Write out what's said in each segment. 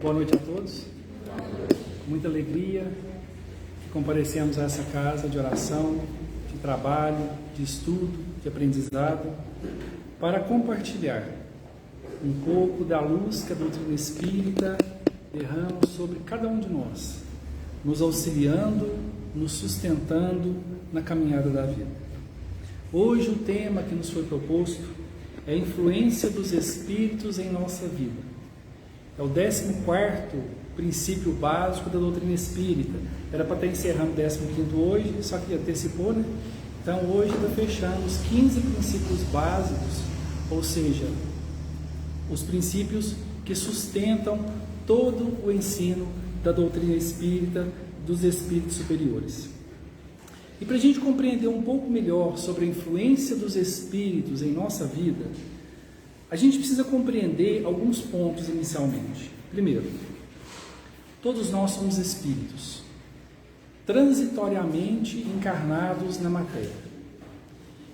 Boa noite a todos. Com muita alegria que comparecemos a essa casa de oração, de trabalho, de estudo, de aprendizado, para compartilhar um pouco da luz que a doutrina espírita derrama sobre cada um de nós, nos auxiliando, nos sustentando na caminhada da vida. Hoje o tema que nos foi proposto é a influência dos espíritos em nossa vida. É o 14º princípio básico da doutrina espírita. Era para estar encerrando o 15º hoje, só que antecipou, né? Então hoje está fechando os 15 princípios básicos, ou seja, os princípios que sustentam todo o ensino da doutrina espírita, dos espíritos superiores. E para a gente compreender um pouco melhor sobre a influência dos espíritos em nossa vida, a gente precisa compreender alguns pontos inicialmente. Primeiro, todos nós somos espíritos, transitoriamente encarnados na matéria.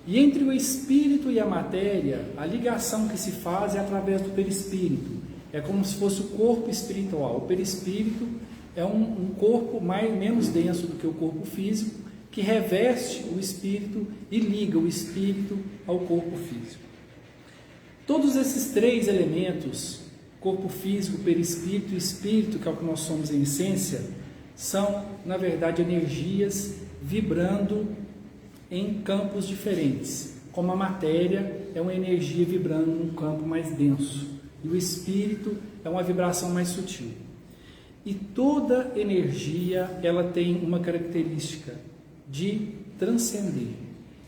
E entre o espírito e a matéria, a ligação que se faz é através do perispírito. É como se fosse o corpo espiritual. O perispírito é um corpo menos denso do que o corpo físico, que reveste o espírito e liga o espírito ao corpo físico. Todos esses três elementos, corpo físico, perispírito e espírito, que é o que nós somos em essência, são, na verdade, energias vibrando em campos diferentes. Como a matéria é uma energia vibrando num campo mais denso, e o espírito é uma vibração mais sutil. E toda energia, ela tem uma característica de transcender,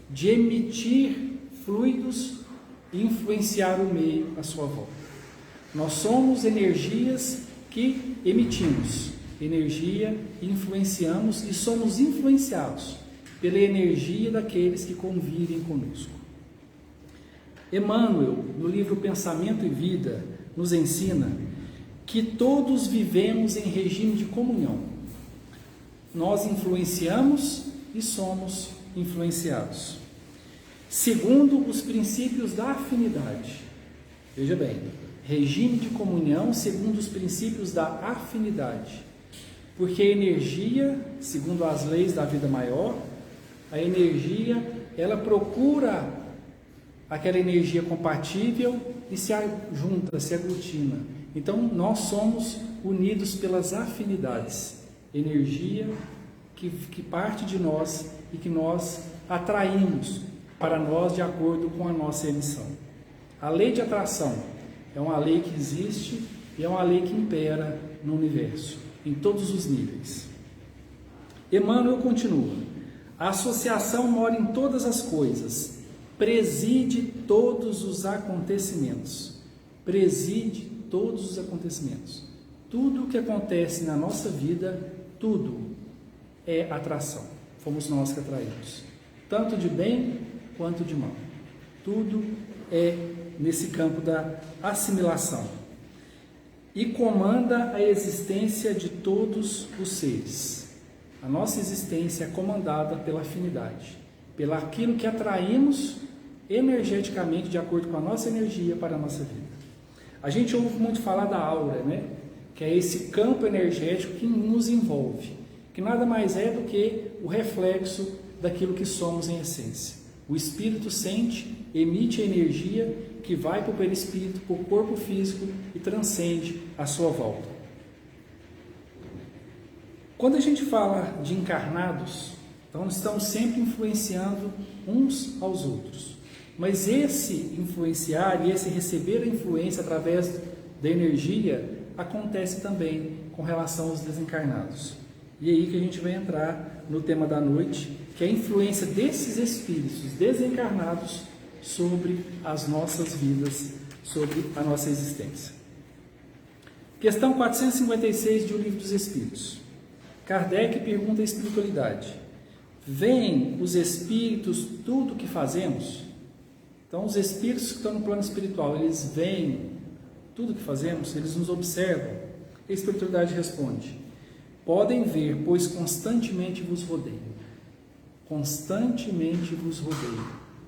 de emitir fluidos e influenciar o meio à sua volta. Nós somos energias que emitimos energia, influenciamos e somos influenciados pela energia daqueles que convivem conosco. Emmanuel, no livro Pensamento e Vida, nos ensina que todos vivemos em regime de comunhão. Nós influenciamos e somos influenciados, segundo os princípios da afinidade. Veja bem, regime de comunhão segundo os princípios da afinidade. Porque a energia, segundo as leis da vida maior, a energia, ela procura aquela energia compatível e se junta, se aglutina. Então, nós somos unidos pelas afinidades. Energia que parte de nós e que nós atraímos para nós de acordo com a nossa emissão. A lei de atração é uma lei que existe e é uma lei que impera no universo, em todos os níveis. Emmanuel continua: a associação mora em todas as coisas, preside todos os acontecimentos. Preside todos os acontecimentos. Tudo o que acontece na nossa vida, tudo é atração. Fomos nós que atraímos, tanto de bem quanto de mal. Tudo é nesse campo da assimilação. E comanda a existência de todos os seres. A nossa existência é comandada pela afinidade, pelo aquilo que atraímos energeticamente de acordo com a nossa energia para a nossa vida. A gente ouve muito falar da aura, né? Que é esse campo energético que nos envolve, que nada mais é do que o reflexo daquilo que somos em essência. O espírito sente, emite a energia que vai para o perispírito, para o corpo físico e transcende a sua volta. Quando a gente fala de encarnados, então estamos sempre influenciando uns aos outros. Mas esse influenciar e esse receber a influência através da energia acontece também com relação aos desencarnados. E é aí que a gente vai entrar no tema da noite, que é a influência desses espíritos desencarnados sobre as nossas vidas, sobre a nossa existência. Questão 456 de O Livro dos Espíritos. Kardec pergunta à espiritualidade: veem os espíritos tudo o que fazemos? Então, os espíritos que estão no plano espiritual, eles veem tudo o que fazemos? Eles nos observam? A espiritualidade responde: Podem ver, pois constantemente vos rodeio. Constantemente vos rodeio.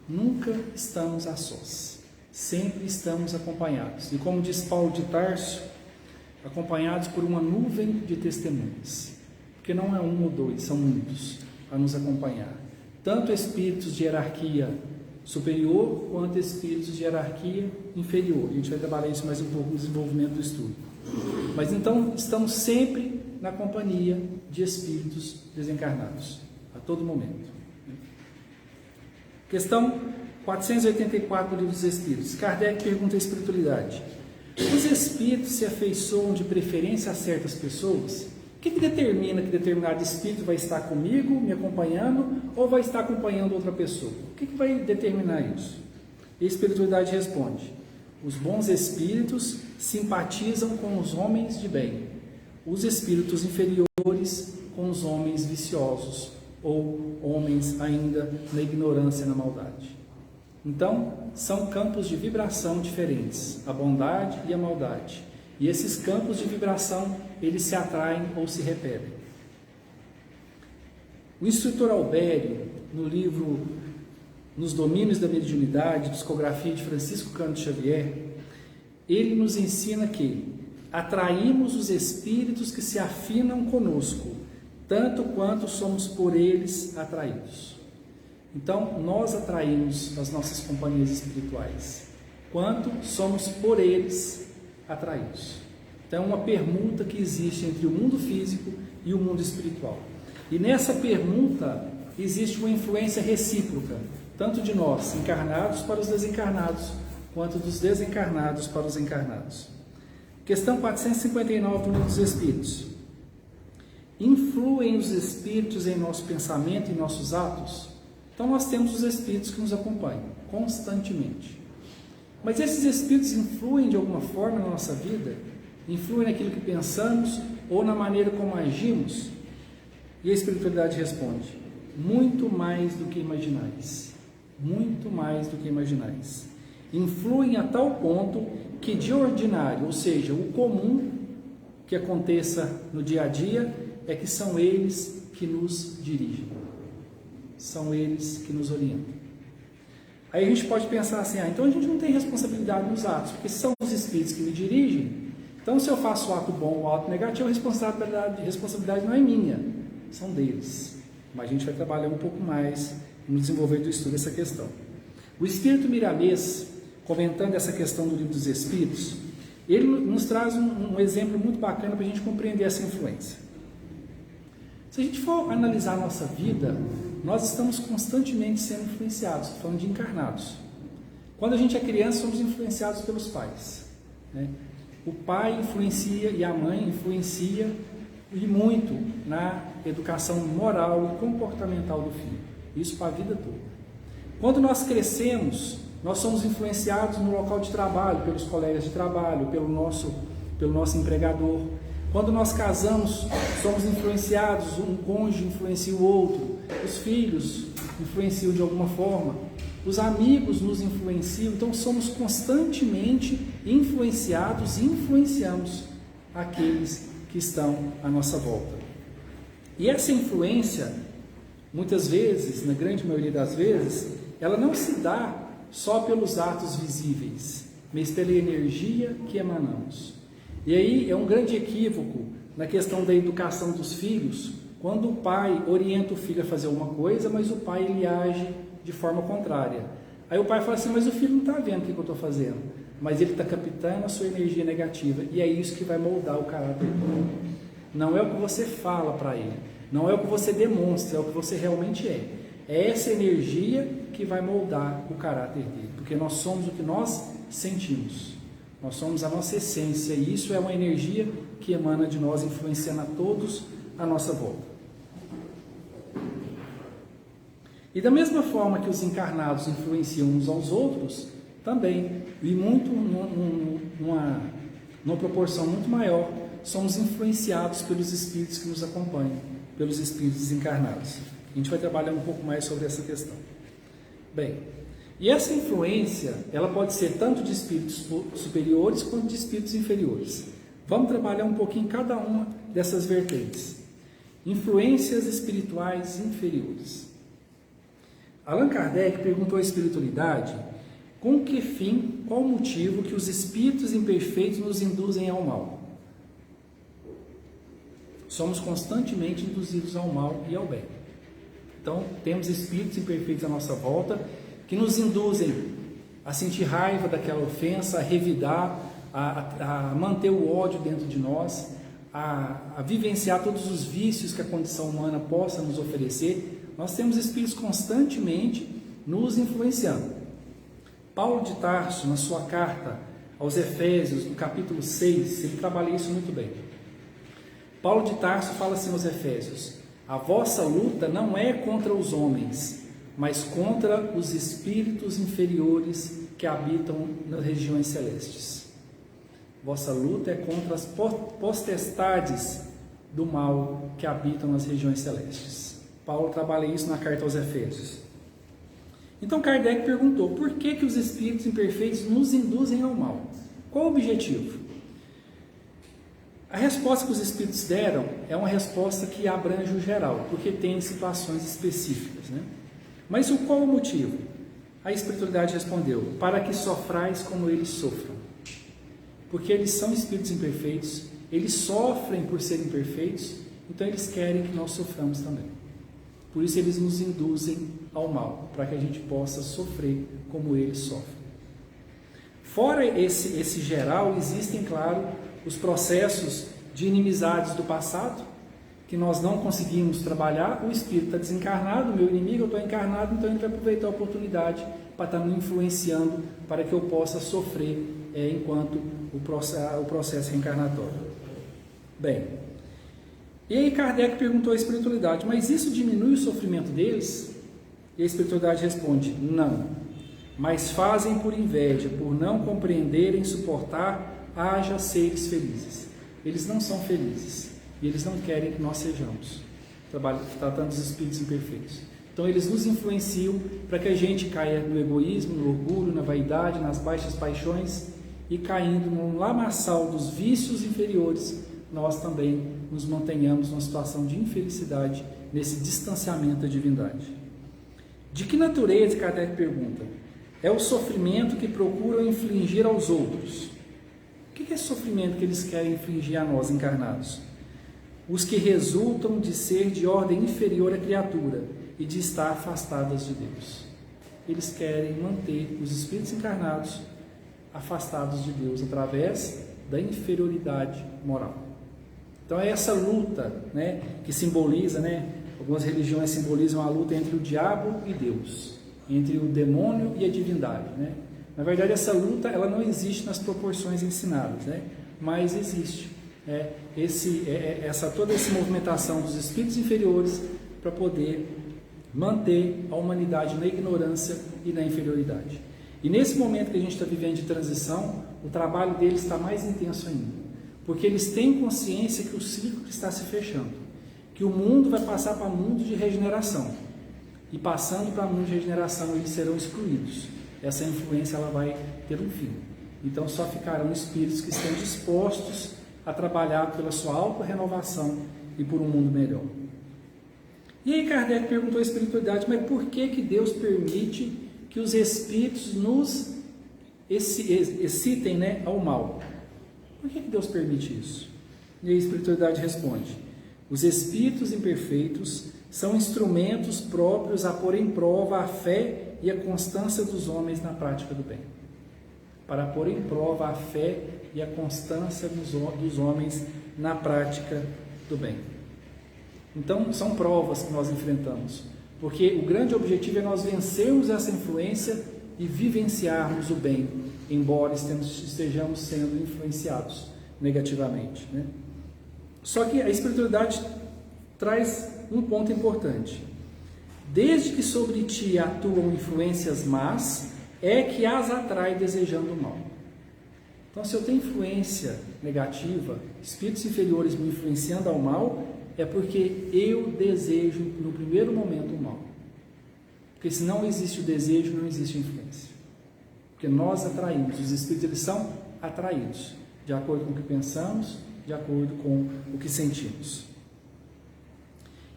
Nunca estamos a sós. Sempre estamos acompanhados. E como diz Paulo de Tarso, acompanhados por uma nuvem de testemunhas. Porque não é um ou dois, são muitos a nos acompanhar. Tanto espíritos de hierarquia superior, quanto espíritos de hierarquia inferior. A gente vai trabalhar isso mais um pouco no desenvolvimento do estudo. Mas então, estamos sempre na companhia de espíritos desencarnados, a todo momento. Questão 484 do Livro dos Espíritos. Kardec pergunta à espiritualidade: os espíritos se afeiçoam de preferência a certas pessoas? O que determina que determinado espírito vai estar comigo, me acompanhando, ou vai estar acompanhando outra pessoa? O que vai determinar isso? E a espiritualidade responde: os bons espíritos simpatizam com os homens de bem, os espíritos inferiores com os homens viciosos, ou homens ainda na ignorância e na maldade. Então, são campos de vibração diferentes, a bondade e a maldade. E esses campos de vibração, eles se atraem ou se repelem. O instrutor Albério, no livro Nos Domínios da Mediunidade, psicografia de Francisco Cândido Xavier, ele nos ensina que atraímos os espíritos que se afinam conosco, tanto quanto somos por eles atraídos. Então, nós atraímos as nossas companhias espirituais, quanto somos por eles atraídos. Então, é uma permuta que existe entre o mundo físico e o mundo espiritual. E nessa permuta existe uma influência recíproca, tanto de nós, encarnados, para os desencarnados, quanto dos desencarnados para os encarnados. Questão 459 do Livro dos Espíritos. Influem os espíritos em nosso pensamento e em nossos atos? Então, nós temos os espíritos que nos acompanham constantemente. Mas esses espíritos influem de alguma forma na nossa vida? Influem naquilo que pensamos ou na maneira como agimos? E a espiritualidade responde: muito mais do que imaginais. Muito mais do que imaginais. Influem a tal ponto que de ordinário, ou seja, o comum que aconteça no dia a dia, é que são eles que nos dirigem. São eles que nos orientam. Aí a gente pode pensar assim: então a gente não tem responsabilidade nos atos, porque são os espíritos que me dirigem. Então, se eu faço o ato bom ou o ato negativo, a responsabilidade não é minha, são deles. Mas a gente vai trabalhar um pouco mais no desenvolver do estudo essa questão. O Espírito Miramês, comentando essa questão do Livro dos Espíritos, ele nos traz um exemplo muito bacana para a gente compreender essa influência. Se a gente for analisar a nossa vida, nós estamos constantemente sendo influenciados, falando de encarnados. Quando a gente é criança, somos influenciados pelos pais, né? O pai influencia e a mãe influencia e muito na educação moral e comportamental do filho. Isso para a vida toda. Quando nós crescemos, nós somos influenciados no local de trabalho, pelos colegas de trabalho, pelo nosso empregador. Quando nós casamos, somos influenciados, um cônjuge influencia o outro, os filhos influenciam de alguma forma, os amigos nos influenciam, então somos constantemente influenciados e influenciamos aqueles que estão à nossa volta. E essa influência, muitas vezes, na grande maioria das vezes, ela não se dá só pelos atos visíveis, mas pela energia que emanamos. E aí é um grande equívoco na questão da educação dos filhos, quando o pai orienta o filho a fazer alguma coisa, mas o pai ele age de forma contrária. Aí o pai fala assim: mas o filho não está vendo o que eu estou fazendo, mas ele está captando a sua energia negativa, e é isso que vai moldar o caráter dele. Não é o que você fala para ele, não é o que você demonstra, é o que você realmente é. É essa energia que vai moldar o caráter dele, porque nós somos o que nós sentimos. Nós somos a nossa essência, e isso é uma energia que emana de nós, influenciando a todos à nossa volta. E da mesma forma que os encarnados influenciam uns aos outros, também, e muito numa proporção muito maior, somos influenciados pelos espíritos que nos acompanham, pelos espíritos desencarnados. A gente vai trabalhar um pouco mais sobre essa questão. Bem, e essa influência, ela pode ser tanto de espíritos superiores quanto de espíritos inferiores. Vamos trabalhar um pouquinho cada uma dessas vertentes. influências espirituais inferiores. Allan Kardec perguntou à espiritualidade com que fim, qual o motivo que os espíritos imperfeitos nos induzem ao mal. Somos constantemente induzidos ao mal e ao bem. Então, temos espíritos imperfeitos à nossa volta que nos induzem a sentir raiva daquela ofensa, a revidar, a manter o ódio dentro de nós, a vivenciar todos os vícios que a condição humana possa nos oferecer. Nós temos espíritos constantemente nos influenciando. Paulo de Tarso, na sua carta aos Efésios, no capítulo 6, ele trabalha isso muito bem. Paulo de Tarso fala assim aos Efésios: a vossa luta não é contra os homens, mas contra os espíritos inferiores que habitam nas regiões celestes. Vossa luta é contra as potestades do mal que habitam nas regiões celestes. Paulo trabalha isso na carta aos Efésios. Então Kardec perguntou: por que os espíritos imperfeitos nos induzem ao mal? Qual o objetivo? A resposta que os espíritos deram é uma resposta que abrange o geral, porque tem situações específicas, né? Mas qual o motivo? A espiritualidade respondeu: para que sofrais como eles sofram. Porque eles são espíritos imperfeitos, eles sofrem por serem imperfeitos, então eles querem que nós soframos também. Por isso eles nos induzem ao mal, para que a gente possa sofrer como eles sofrem. Fora esse geral, existem, claro, os processos de inimizades do passado, que nós não conseguimos trabalhar. O espírito está desencarnado, o meu inimigo, eu estou encarnado, então ele vai aproveitar a oportunidade para estar me influenciando, para que eu possa sofrer enquanto o processo reencarnatório. Bem, e aí Kardec perguntou à espiritualidade: mas isso diminui o sofrimento deles? E a espiritualidade responde: não, mas fazem por inveja, por não compreenderem, suportar, haja seres felizes. Eles não são felizes e eles não querem que nós sejamos, tratando dos espíritos imperfeitos. Então eles nos influenciam para que a gente caia no egoísmo, no orgulho, na vaidade, nas baixas paixões, e caindo no lamaçal dos vícios inferiores, nós também nos mantenhamos numa situação de infelicidade, nesse distanciamento da divindade. De que natureza, Kardec pergunta, é o sofrimento que procuram infligir aos outros? O que é esse sofrimento que eles querem infligir a nós encarnados? Os que resultam de ser de ordem inferior à criatura e de estar afastadas de Deus. Eles querem manter os espíritos encarnados afastados de Deus através da inferioridade moral. Então é essa luta, né, que simboliza, né, algumas religiões simbolizam a luta entre o diabo e Deus, entre o demônio e a divindade, né? Na verdade, essa luta ela não existe nas proporções ensinadas, né? Mas existe toda essa movimentação dos espíritos inferiores para poder manter a humanidade na ignorância e na inferioridade. E nesse momento que a gente está vivendo de transição, o trabalho deles está mais intenso ainda, porque eles têm consciência que o ciclo está se fechando, que o mundo vai passar para um mundo de regeneração, e passando para o mundo de regeneração eles serão excluídos. Essa influência ela vai ter um fim. Então só ficarão espíritos que estão dispostos a trabalhar pela sua auto-renovação e por um mundo melhor. E aí Kardec perguntou à espiritualidade: mas por que Deus permite que os espíritos nos excitem, né, ao mal? Por que Deus permite isso? E a espiritualidade responde: os espíritos imperfeitos são instrumentos próprios a pôr em prova a fé e a constância dos homens na prática do bem. Para pôr em prova a fé e a constância dos homens na prática do bem. Então, são provas que nós enfrentamos, porque o grande objetivo é nós vencermos essa influência e vivenciarmos o bem, embora estejamos sendo influenciados negativamente, né? Só que a espiritualidade traz um ponto importante: desde que sobre ti atuam influências más, é que as atrai desejando o mal. Então, se eu tenho influência negativa, espíritos inferiores me influenciando ao mal, é porque eu desejo no primeiro momento o mal. Porque se não existe o desejo, não existe influência. Porque nós atraímos, os espíritos eles são atraídos, de acordo com o que pensamos, de acordo com o que sentimos.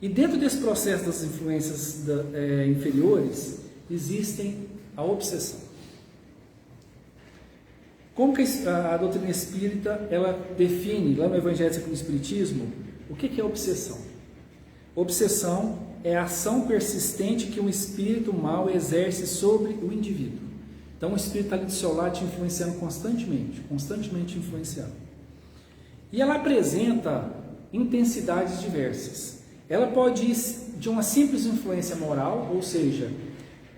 E dentro desse processo das influências inferiores, existem a obsessão. Como que a doutrina espírita, ela define, lá no Evangelho segundo o Espiritismo, o que é obsessão? Obsessão é a ação persistente que um espírito mau exerce sobre o indivíduo. Então o espírito está ali do seu lado te influenciando constantemente influenciando. E ela apresenta intensidades diversas. Ela pode ir de uma simples influência moral, ou seja,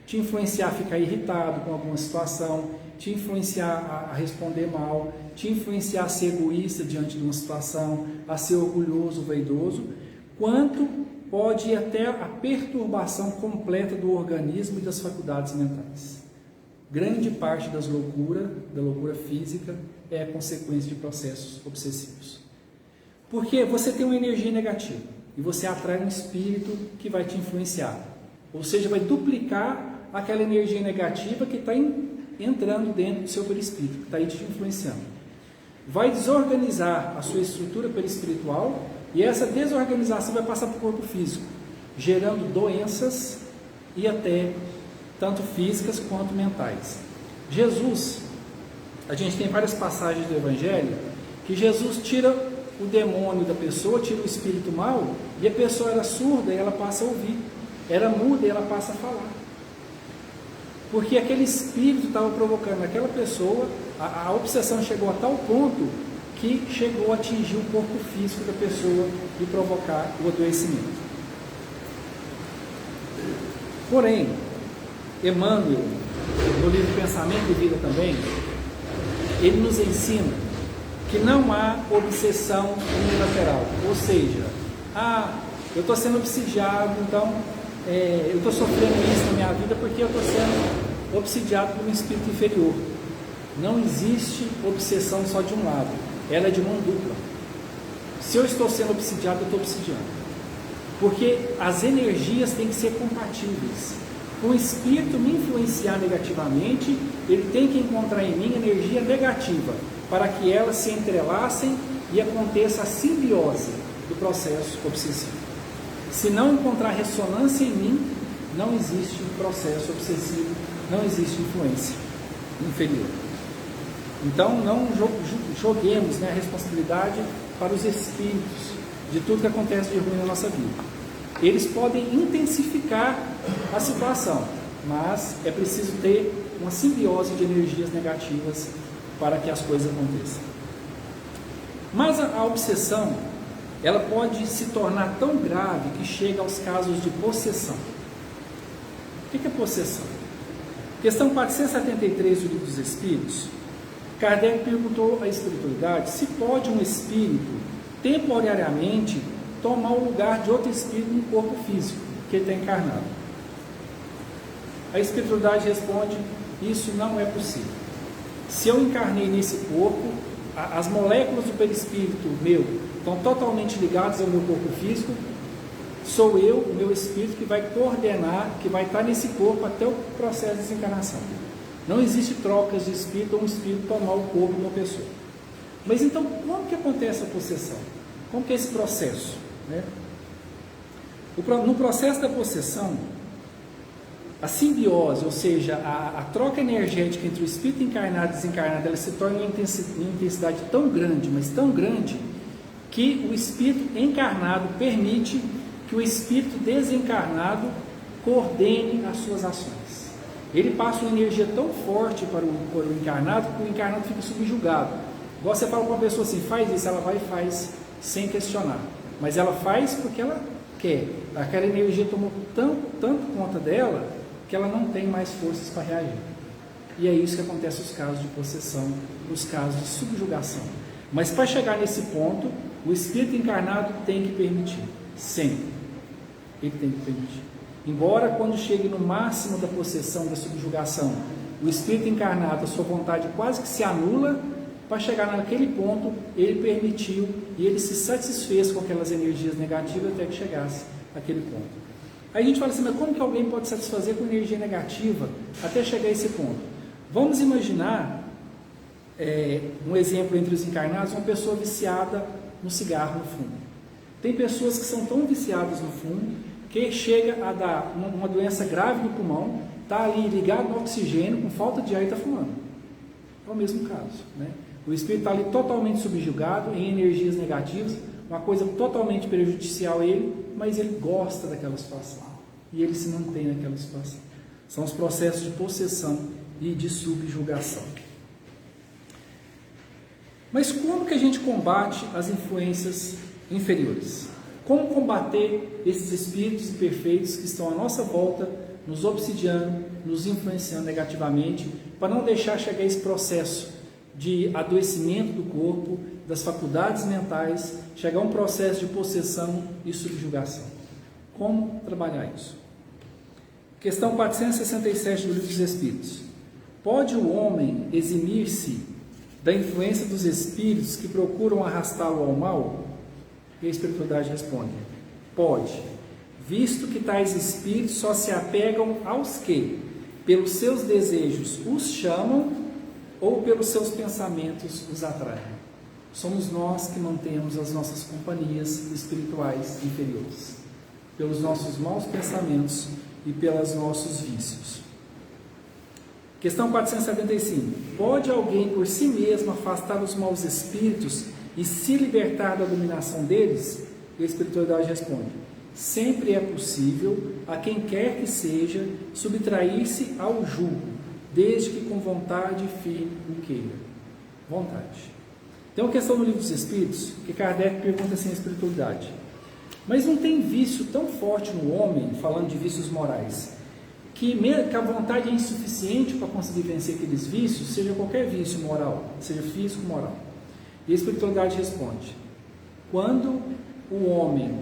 te influenciar a ficar irritado com alguma situação, te influenciar a responder mal, te influenciar a ser egoísta diante de uma situação, a ser orgulhoso, vaidoso, quanto pode ir até a perturbação completa do organismo e das faculdades mentais. Grande parte da loucura física, é a consequência de processos obsessivos. Porque você tem uma energia negativa e você atrai um espírito que vai te influenciar. Ou seja, vai duplicar aquela energia negativa que está entrando dentro do seu perispírito, que está aí te influenciando. Vai desorganizar a sua estrutura perispiritual e essa desorganização vai passar para o corpo físico, gerando doenças e até tanto físicas quanto mentais. Jesus, a gente tem várias passagens do Evangelho que Jesus tira o demônio da pessoa, tira o espírito mau e a pessoa era surda e ela passa a ouvir, era muda e ela passa a falar. Porque aquele espírito estava provocando naquela pessoa, a obsessão chegou a tal ponto que chegou a atingir o corpo físico da pessoa e provocar o adoecimento. Porém, Emmanuel, no livro Pensamento e Vida também, ele nos ensina que não há obsessão unilateral, ou seja, eu estou sendo obsidiado, então eu estou sofrendo isso na minha vida porque eu estou sendo obsidiado por um espírito inferior. Não existe obsessão só de um lado, ela é de mão dupla. Se eu estou sendo obsidiado, eu estou obsidiando, porque as energias têm que ser compatíveis. O espírito me influenciar negativamente, ele tem que encontrar em mim energia negativa, para que elas se entrelacem e aconteça a simbiose do processo obsessivo. Se não encontrar ressonância em mim, não existe processo obsessivo, não existe influência inferior. Então não joguemos a responsabilidade para os espíritos de tudo que acontece de ruim na nossa vida. Eles podem intensificar a situação, mas é preciso ter uma simbiose de energias negativas para que as coisas aconteçam. Mas a obsessão, ela pode se tornar tão grave que chega aos casos de possessão. O que é possessão? Questão 473 do Livro dos Espíritos, Kardec perguntou à espiritualidade se pode um espírito temporariamente tomar o lugar de outro espírito no corpo físico que ele está encarnado. A espiritualidade responde: isso não é possível. Se eu encarnei nesse corpo, as moléculas do perispírito meu estão totalmente ligadas ao meu corpo físico, sou eu, o meu espírito, que vai coordenar, que vai estar nesse corpo até o processo de desencarnação. Não existe trocas de espírito ou um espírito tomar o corpo de uma pessoa. Mas então, como que acontece a possessão? Como que é esse processo? No processo da possessão, a simbiose, ou seja, a troca energética entre o espírito encarnado e desencarnado, ela se torna uma intensidade tão grande, mas tão grande, que o espírito encarnado permite que o espírito desencarnado coordene as suas ações. Ele passa uma energia tão forte para o encarnado que o encarnado fica subjugado. Igual você fala para uma pessoa assim, faz isso, ela vai e faz sem questionar. Mas ela faz porque ela quer. Aquela energia tomou tanto conta dela que ela não tem mais forças para reagir. E é isso que acontece nos casos de possessão, nos casos de subjugação. Mas para chegar nesse ponto, o espírito encarnado tem que permitir. Sempre. Ele tem que permitir. Embora quando chegue no máximo da possessão, da subjugação, o espírito encarnado, a sua vontade quase que se anula, para chegar naquele ponto, ele permitiu e ele se satisfez com aquelas energias negativas até que chegasse àquele ponto. Aí a gente fala assim, mas como que alguém pode satisfazer com energia negativa até chegar a esse ponto? Vamos imaginar um exemplo entre os encarnados, uma pessoa viciada no cigarro, no fumo. Tem pessoas que são tão viciadas no fumo que chega a dar uma doença grave no pulmão, está ali ligado no oxigênio, com falta de ar e está fumando. É o mesmo caso, né? O espírito está ali totalmente subjugado em energias negativas, uma coisa totalmente prejudicial a ele, mas ele gosta daquela situação e ele se mantém naquela situação. São os processos de possessão e de subjugação. Mas como que a gente combate as influências inferiores? Como combater esses espíritos imperfeitos que estão à nossa volta, nos obsidiando, nos influenciando negativamente, para não deixar chegar esse processo de adoecimento do corpo, das faculdades mentais, chegar a um processo de possessão e subjugação? Como trabalhar isso? Questão 467 do Livro dos Espíritos. Pode o homem eximir-se da influência dos espíritos que procuram arrastá-lo ao mal? E a espiritualidade responde: pode, visto que tais espíritos só se apegam aos que, pelos seus desejos, os chamam ou pelos seus pensamentos os atraem. Somos nós que mantemos as nossas companhias espirituais inferiores, pelos nossos maus pensamentos e pelos nossos vícios. Questão 475. Pode alguém por si mesmo afastar os maus espíritos e se libertar da dominação deles? E a espiritualidade responde: sempre é possível a quem quer que seja subtrair-se ao jugo, desde que com vontade firme o queira. Vontade. Tem uma questão no Livro dos Espíritos que Kardec pergunta assim à espiritualidade: mas não tem vício tão forte no homem, falando de vícios morais, que a vontade é insuficiente para conseguir vencer aqueles vícios, seja qualquer vício moral, seja físico ou moral? E a espiritualidade responde: quando o homem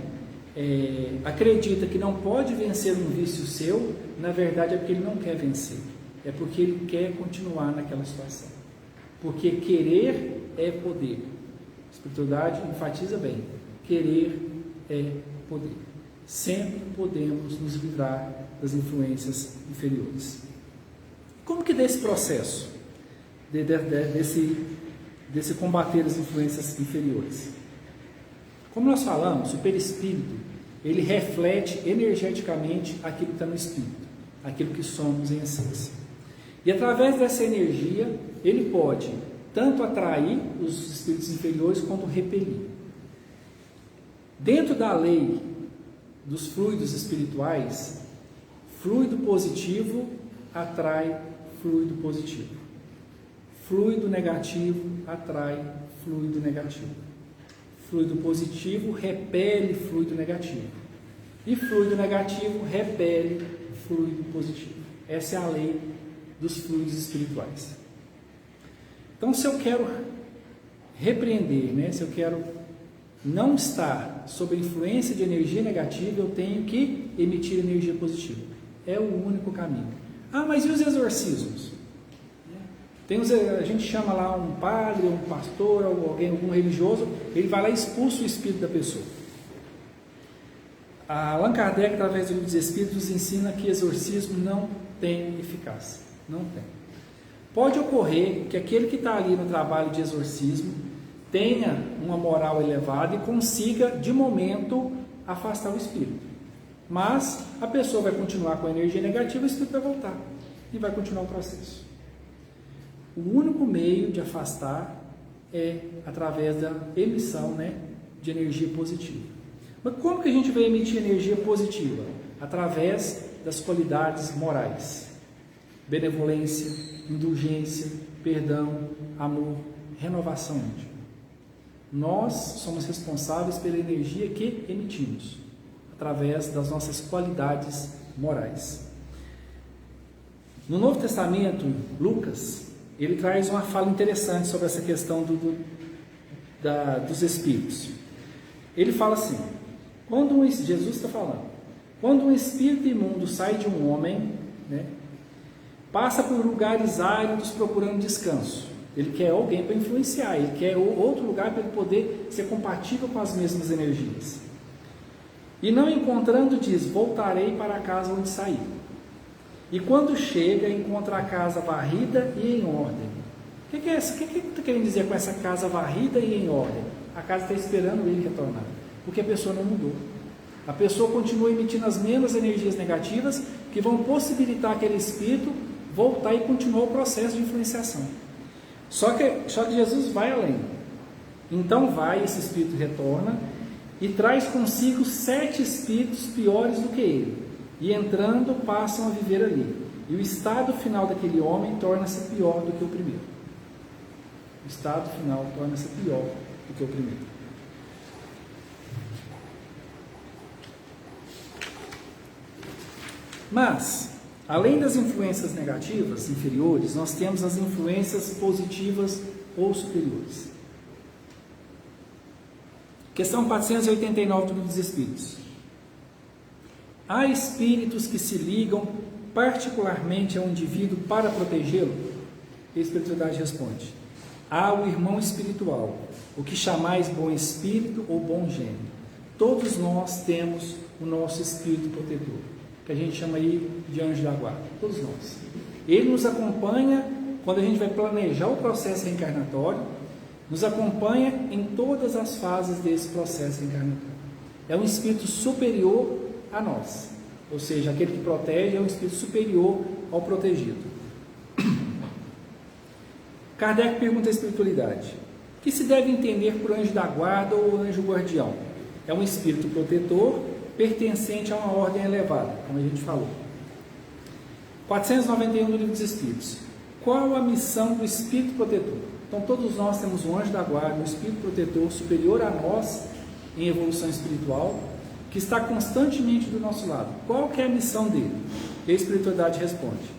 acredita que não pode vencer um vício seu, na verdade é porque ele não quer vencer, é porque ele quer continuar naquela situação, porque querer é poder. A espiritualidade enfatiza bem: querer é poder. Sempre podemos nos livrar das influências inferiores. Como que desse processo, desse combater as influências inferiores? Como nós falamos, o perispírito, ele reflete energeticamente aquilo que está no espírito, aquilo que somos em essência. E através dessa energia, ele pode tanto atrair os espíritos inferiores quanto repelir. Dentro da lei dos fluidos espirituais, fluido positivo atrai fluido positivo. Fluido negativo atrai fluido negativo. Fluido positivo repele fluido negativo. E fluido negativo repele fluido positivo. Essa é a lei dos fluidos espirituais. Então, se eu quero repreender, se eu quero não estar sob a influência de energia negativa, eu tenho que emitir energia positiva. É o único caminho. Ah, mas e os exorcismos? A gente chama lá um padre, um pastor, algum religioso, ele vai lá e expulsa o espírito da pessoa. Allan Kardec, através do Livro dos Espíritos, nos ensina que exorcismo não tem eficácia. Não tem. Pode ocorrer que aquele que está ali no trabalho de exorcismo tenha uma moral elevada e consiga, de momento, afastar o espírito. Mas a pessoa vai continuar com a energia negativa, o espírito vai voltar e vai continuar o processo. O único meio de afastar é através da emissão, de energia positiva. Mas como que a gente vai emitir energia positiva? Através das qualidades morais: benevolência, indulgência, perdão, amor, renovação íntima. Nós somos responsáveis pela energia que emitimos, através das nossas qualidades morais. No Novo Testamento, Lucas, ele traz uma fala interessante sobre essa questão dos espíritos. Ele fala assim: Jesus está falando, quando um espírito imundo sai de um homem, passa por lugares áridos procurando descanso. Ele quer alguém para influenciar, ele quer outro lugar para ele poder ser compatível com as mesmas energias. E não encontrando, diz: voltarei para a casa onde saí. E quando chega, encontra a casa varrida e em ordem. O que é isso? O que está querendo dizer com essa casa varrida e em ordem? A casa está esperando ele retornar. Porque a pessoa não mudou. A pessoa continua emitindo as mesmas energias negativas que vão possibilitar aquele espírito voltar e continuar o processo de influenciação. Só que Jesus vai além. Então esse espírito retorna e traz consigo 7 espíritos piores do que ele. E entrando, passam a viver ali. E o estado final daquele homem torna-se pior do que o primeiro. O estado final torna-se pior do que o primeiro. Mas, além das influências negativas inferiores, nós temos as influências positivas ou superiores. Questão 489 do Livro dos Espíritos. Há espíritos que se ligam particularmente ao indivíduo para protegê-lo? A espiritualidade responde: há o irmão espiritual, o que chamais bom espírito ou bom gênio. Todos nós temos o nosso espírito protetor, que a gente chama aí de anjo da guarda, todos nós. Ele nos acompanha quando a gente vai planejar o processo reencarnatório, nos acompanha em todas as fases desse processo reencarnatório. É um espírito superior a nós, ou seja, aquele que protege é um espírito superior ao protegido. Kardec pergunta à espiritualidade: o que se deve entender por anjo da guarda ou anjo guardião? É um espírito protetor pertencente a uma ordem elevada, como a gente falou. 491 do Livro dos Espíritos. Qual a missão do espírito protetor? Então todos nós temos um anjo da guarda, um espírito protetor superior a nós em evolução espiritual, que está constantemente do nosso lado. Qual que é a missão dele? E a espiritualidade responde: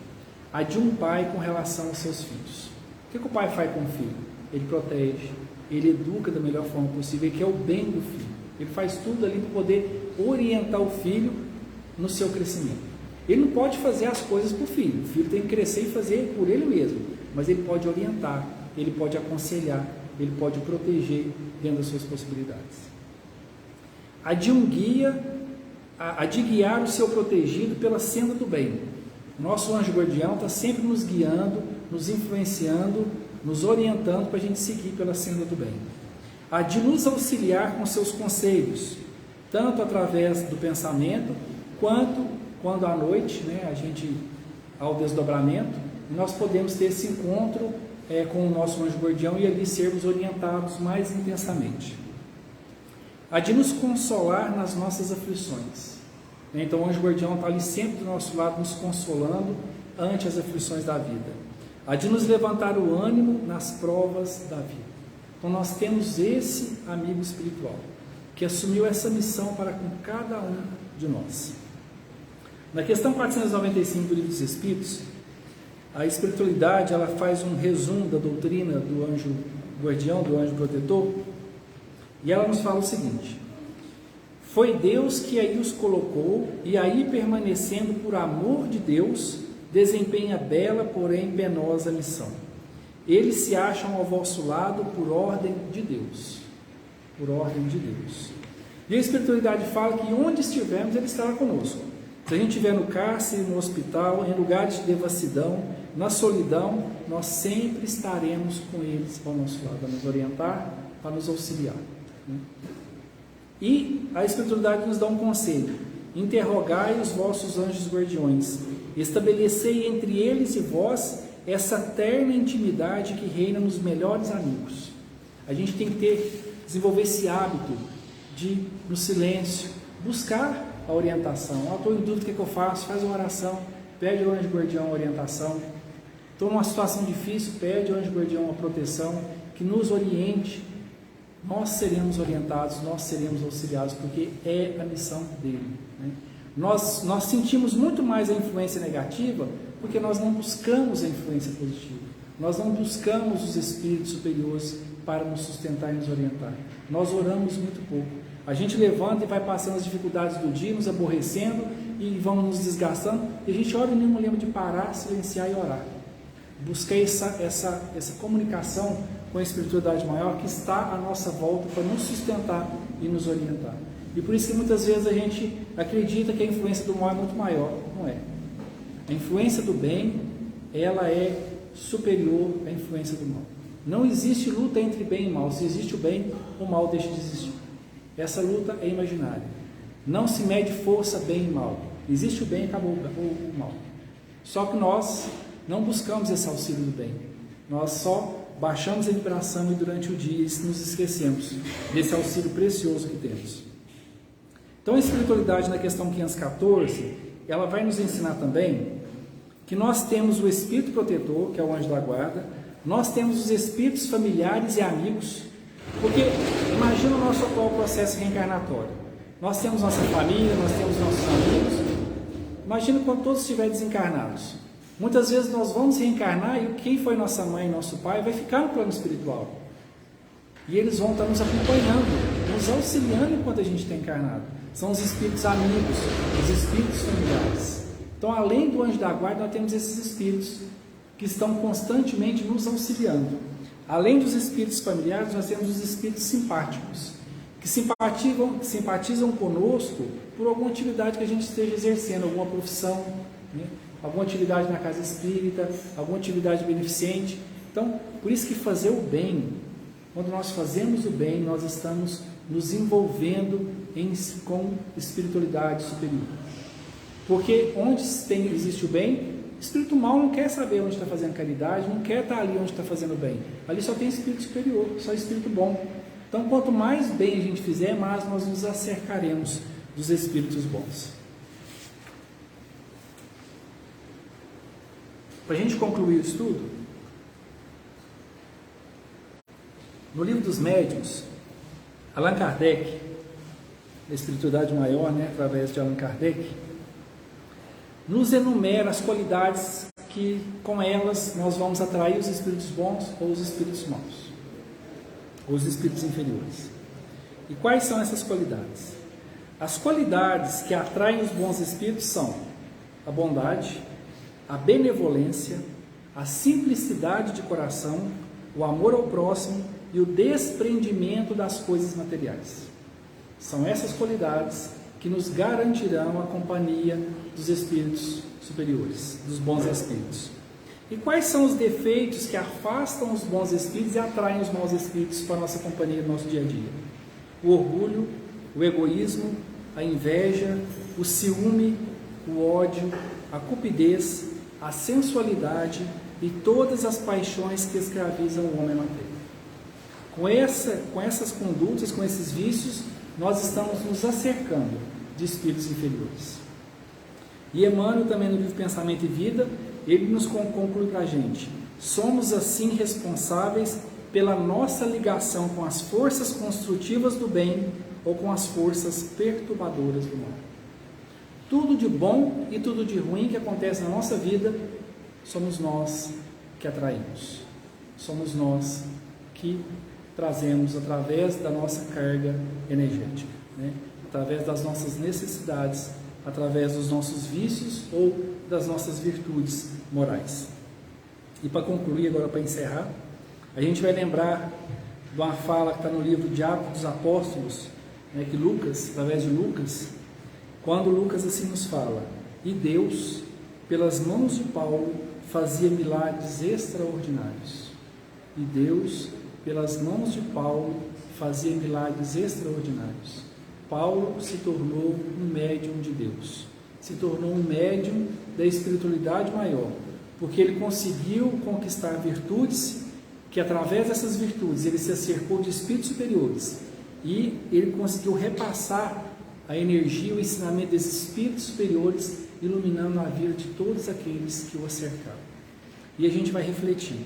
a de um pai com relação aos seus filhos. O que o pai faz com o filho? Ele protege, ele educa da melhor forma possível, ele quer o bem do filho. Ele faz tudo ali para poder orientar o filho no seu crescimento. Ele não pode fazer as coisas para o filho tem que crescer e fazer por ele mesmo, mas ele pode orientar, ele pode aconselhar, ele pode proteger dentro das suas possibilidades. A de guiar o seu protegido pela senda do bem. Nosso anjo guardião está sempre nos guiando, nos influenciando, nos orientando para a gente seguir pela senda do bem. A de nos auxiliar com seus conselhos, tanto através do pensamento, quanto quando à noite, a gente, ao desdobramento, nós podemos ter esse encontro com o nosso anjo guardião e ali sermos orientados mais intensamente. A de nos consolar nas nossas aflições. Então o anjo guardião está ali sempre do nosso lado, nos consolando ante as aflições da vida. A de nos levantar o ânimo nas provas da vida. Então nós temos esse amigo espiritual, que assumiu essa missão para com cada um de nós. Na questão 495 do Livro dos Espíritos, a espiritualidade ela faz um resumo da doutrina do anjo guardião, do anjo protetor, e ela nos fala o seguinte: foi Deus que aí os colocou, e aí permanecendo por amor de Deus, desempenha bela, porém penosa missão. Eles se acham ao vosso lado por ordem de Deus. Por ordem de Deus. E a espiritualidade fala que onde estivermos, Ele estará conosco. Se a gente estiver no cárcere, no hospital, em lugares de devassidão, na solidão, nós sempre estaremos com eles ao nosso lado, para nos orientar, para nos auxiliar. E a espiritualidade nos dá um conselho: interrogai os vossos anjos guardiões, estabelecei entre eles e vós essa terna intimidade que reina nos melhores amigos. A gente tem que desenvolver esse hábito de, no silêncio, buscar a orientação. Estou em dúvida, o que eu faço? Faz uma oração, pede ao anjo guardião a orientação. Estou numa situação difícil, pede ao anjo guardião a proteção, que nos oriente. Nós seremos orientados, nós seremos auxiliados, porque é a missão dele. Nós sentimos muito mais a influência negativa porque nós não buscamos a influência positiva. Nós não buscamos os espíritos superiores para nos sustentar e nos orientar. Nós oramos muito pouco. A gente levanta e vai passando as dificuldades do dia, nos aborrecendo e vamos nos desgastando, e a gente ora e não lembra de parar, silenciar e orar. Buscar essa comunicação com a espiritualidade maior que está à nossa volta para nos sustentar e nos orientar. E por isso que muitas vezes a gente acredita que a influência do mal é muito maior. Não é. A influência do bem, ela é superior à influência do mal. Não existe luta entre bem e mal. Se existe o bem, o mal deixa de existir. Essa luta é imaginária. Não se mede força bem e mal. Existe o bem e acabou o mal. Só que nós não buscamos esse auxílio do bem. Nós só baixamos a vibração e durante o dia nos esquecemos desse auxílio precioso que temos. Então a espiritualidade na questão 514, ela vai nos ensinar também que nós temos o espírito protetor, que é o anjo da guarda, nós temos os espíritos familiares e amigos, porque imagina o nosso atual processo reencarnatório. Nós temos nossa família, nós temos nossos amigos. Imagina quando todos estiverem desencarnados. Muitas vezes nós vamos reencarnar e quem foi nossa mãe e nosso pai vai ficar no plano espiritual. E eles vão estar nos acompanhando, nos auxiliando enquanto a gente está encarnado. São os espíritos amigos, os espíritos familiares. Então, além do anjo da guarda, nós temos esses espíritos que estão constantemente nos auxiliando. Além dos espíritos familiares, nós temos os espíritos simpáticos, que simpatizam conosco por alguma atividade que a gente esteja exercendo, alguma profissão, né? Alguma atividade na casa espírita, alguma atividade beneficente. Então, por isso que fazer o bem, quando nós fazemos o bem, nós estamos nos envolvendo com espiritualidade superior. Porque onde existe o bem, espírito mal não quer saber onde está fazendo caridade, não quer estar ali onde está fazendo bem. Ali só tem espírito superior, só espírito bom. Então, quanto mais bem a gente fizer, mais nós nos acercaremos dos espíritos bons. Para a gente concluir o estudo, no livro dos médiuns, Allan Kardec, a espiritualidade maior, através de Allan Kardec, nos enumera as qualidades que com elas nós vamos atrair os espíritos bons ou os espíritos maus, ou os espíritos inferiores. E quais são essas qualidades? As qualidades que atraem os bons espíritos são a bondade, a benevolência, a simplicidade de coração, o amor ao próximo e o desprendimento das coisas materiais. São essas qualidades que nos garantirão a companhia dos espíritos superiores, dos bons espíritos. E quais são os defeitos que afastam os bons espíritos e atraem os maus espíritos para a nossa companhia no nosso dia a dia? O orgulho, o egoísmo, a inveja, o ciúme, o ódio, a cupidez, a sensualidade e todas as paixões que escravizam o homem material. Com essas condutas, com esses vícios, nós estamos nos acercando de espíritos inferiores. E Emmanuel, também no livro Pensamento e Vida, ele nos conclui para a gente: somos assim responsáveis pela nossa ligação com as forças construtivas do bem ou com as forças perturbadoras do mal. Tudo de bom e tudo de ruim que acontece na nossa vida, somos nós que atraímos. Somos nós que trazemos através da nossa carga energética, através das nossas necessidades, através dos nossos vícios ou das nossas virtudes morais. E para concluir, agora para encerrar, a gente vai lembrar de uma fala que está no livro de Atos dos Apóstolos, que Lucas, através de Lucas, quando Lucas assim nos fala: e Deus, pelas mãos de Paulo, fazia milagres extraordinários. E Deus, pelas mãos de Paulo, fazia milagres extraordinários. Paulo se tornou um médium de Deus, se tornou um médium da espiritualidade maior, porque ele conseguiu conquistar virtudes, que através dessas virtudes ele se acercou de espíritos superiores, e ele conseguiu repassar a energia, o ensinamento desses espíritos superiores, iluminando a vida de todos aqueles que o cercaram. E a gente vai refletir: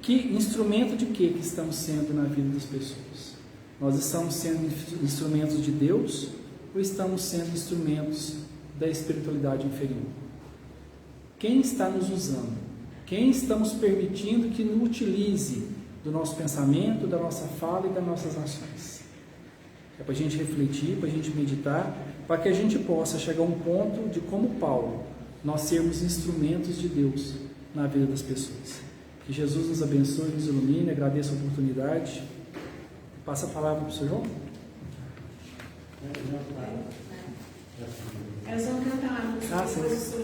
que instrumento de que estamos sendo na vida das pessoas? Nós estamos sendo instrumentos de Deus ou estamos sendo instrumentos da espiritualidade inferior? Quem está nos usando? Quem estamos permitindo que nos utilize do nosso pensamento, da nossa fala e das nossas ações? É para a gente refletir, para a gente meditar, para que a gente possa chegar a um ponto de, como Paulo, nós sermos instrumentos de Deus na vida das pessoas. Que Jesus nos abençoe, nos ilumine. Agradeço a oportunidade. Passa a palavra para o Sr. João. Elas vão cantar lá. Sim.